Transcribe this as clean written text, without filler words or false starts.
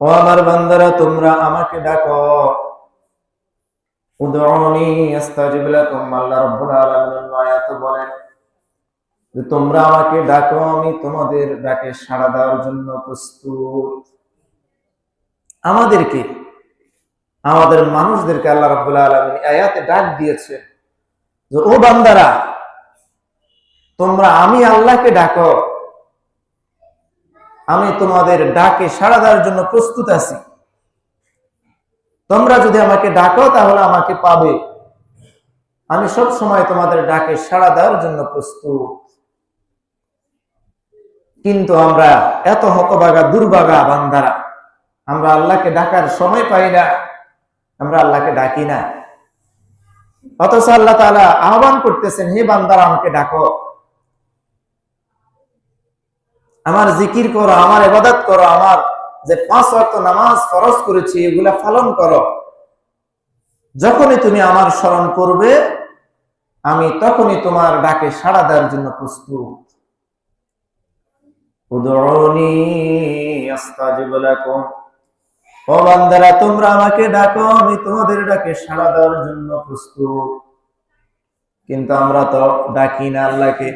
ও আমার বান্দারা, তোমরা আমাকে ডাকো। উদউনি আস্তাজিব লাকুম। আল্লাহ রাব্বুল আলামিন আয়াতে বলেন যে তোমরা আমাকে ডাকো, আমি তোমাদের ডাকে সাড়া দেওয়ার জন্য প্রস্তুত। আমাদেরকে, আমাদের মানুষদেরকে আল্লাহ রাব্বুল আলামিন আয়াতে ডাক দিয়েছে যে ও বান্দারা, তোমরা আমি আল্লাহকে ডাকো, আমি তোমাদের ডাকে সাড়া দেওয়ার জন্য প্রস্তুত আছি। তোমরা যদি আমাকে ডাকো তাহলে আমাকে পাবে। আমি সব সময় তোমাদের ডাকে সাড়া দেওয়ার জন্য প্রস্তুত। কিন্তু আমরা এত হতভাগা দুর্ভাগা বান্দারা, আমরা আল্লাহকে ডাকার সময় পাই না, আমরা আল্লাহকে ডাকি না। অথচ আল্লাহ তাআলা আহ্বান করতেছেন, হে বান্দারা আমাকে ডাকো, আমার জিকির করো, আমার ইবাদত করো, আমার যে 5 ওয়াক্ত নামাজ ফরজ করেছি এগুলা পালন করো। যখনই তুমি আমার স্মরণ করবে, আমি তখনই তোমার ডাকে সাড়া দেওয়ার জন্য প্রস্তুত। উদউনি আস্তাজিব লাকুম। ও বান্দারা, তোমরা আমাকে ডাকো, আমি তোমাদের ডাকে সাড়া দেওয়ার জন্য প্রস্তুত। কিন্তু আমরা তো ডাকি না আল্লাহকে।